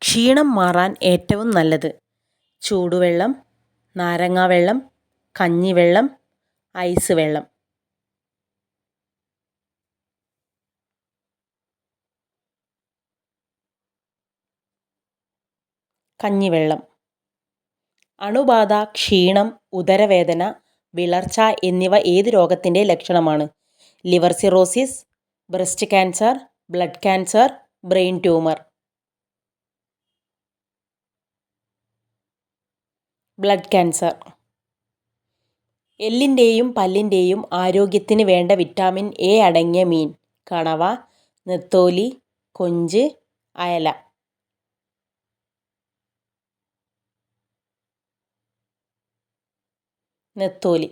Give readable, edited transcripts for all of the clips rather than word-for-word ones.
ക്ഷീണം മാറാൻ ഏറ്റവും നല്ലത് ചൂടുവെള്ളം, നാരങ്ങാവെള്ളം, കഞ്ഞിവെള്ളം, ഐസ് വെള്ളം. കഞ്ഞിവെള്ളം. അണുബാധ, ക്ഷീണം, ഉദരവേദന, വിളർച്ച എന്നിവ ഏത് രോഗത്തിൻ്റെ ലക്ഷണമാണ്? Liver cirrhosis, breast cancer, blood cancer, brain tumour. Blood cancer. എല്ലിൻ്റെയും പല്ലിൻ്റെയും ആരോഗ്യത്തിന് വേണ്ട വിറ്റാമിൻ എ അടങ്ങിയ മീൻ? കണവ, നെത്തോലി, കൊഞ്ച്, അയല. നെത്തോലി.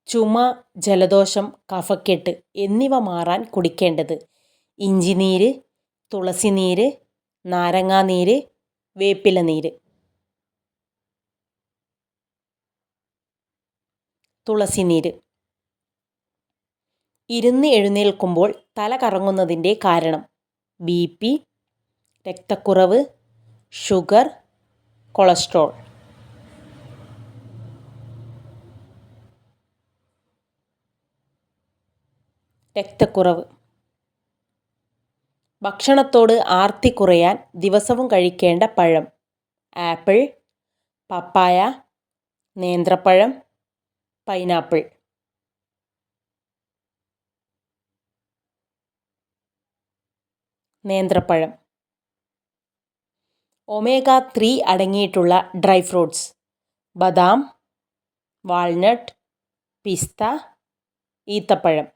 ചുമ, ജലദോഷം, കഫക്കെട്ട് എന്നിവ മാറാൻ കുടിക്കേണ്ടത്? ഇഞ്ചിനീര്, തുളസിനീര്, നാരങ്ങാനീര്, വേപ്പില നീര്. തുളസിനീര്. ഇരുന്ന് എഴുന്നേൽക്കുമ്പോൾ തല കറങ്ങുന്നതിൻ്റെ കാരണം? BP, രക്തക്കുറവ്, ഷുഗർ, കൊളസ്ട്രോൾ. രക്തക്കുറവ്. ഭക്ഷണത്തോട് ആർത്തി കുറയാൻ ദിവസവും കഴിക്കേണ്ട പഴം? ആപ്പിൾ, പപ്പായ, നേന്ത്രപ്പഴം, പൈനാപ്പിൾ. നേന്ത്രപ്പഴം. ഒമേഗ 3 അടങ്ങിയിട്ടുള്ള ഡ്രൈ ഫ്രൂട്ട്സ്? ബദാം, വാൾനട്ട്, പിസ്ത, ഈത്തപ്പഴം.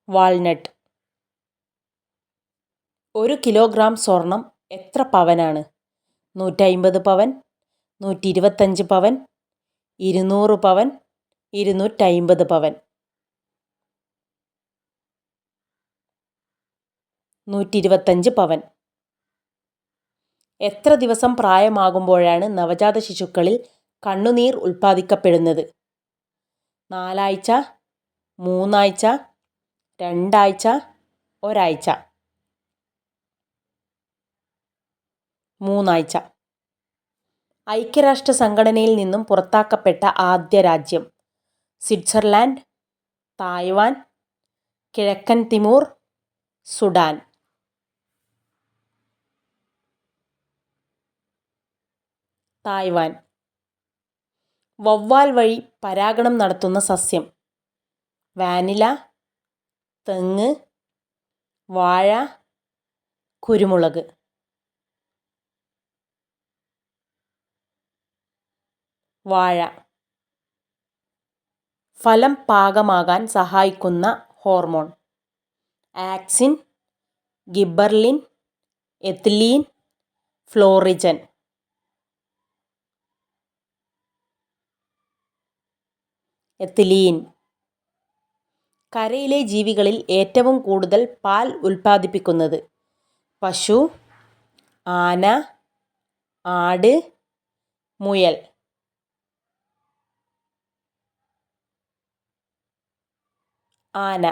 വാൾനട്ട്. 1 കിലോഗ്രാം സ്വർണം എത്ര പവനാണ്? 150 പവൻ, 125 പവൻ, 200 പവൻ, 250 പവൻ. 125 പവൻ. എത്ര ദിവസം പ്രായമാകുമ്പോഴാണ് നവജാത ശിശുക്കളിൽ കണ്ണുനീർ ഉൽപ്പാദിക്കപ്പെടുന്നത്? 4 ആഴ്ച, 3 ആഴ്ച, 2 ആഴ്ച, 1 ആഴ്ച. 3 ആഴ്ച. ഐക്യരാഷ്ട്ര സംഘടനയിൽ നിന്നും പുറത്താക്കപ്പെട്ട ആദ്യ രാജ്യം? സ്വിറ്റ്സർലാൻഡ്, തായ്വാൻ, കിഴക്കൻ തിമൂർ, സുഡാൻ. തായ്വാൻ. വവ്വാൽ വഴി പരാഗണം നടത്തുന്ന സസ്യം? വാനില, തെങ്ങ്, വാഴ, കുരുമുളക്. വാഴ. ഫലം പാകമാകാൻ സഹായിക്കുന്ന hormone? Auxin, gibberellin, ethylene, florigen. Ethylene. കരയിലെ ജീവികളിൽ ഏറ്റവും കൂടുതൽ പാൽ ഉൽപ്പാദിപ്പിക്കുന്നത്? പശു, ആന, ആട്, മുയൽ. ആന.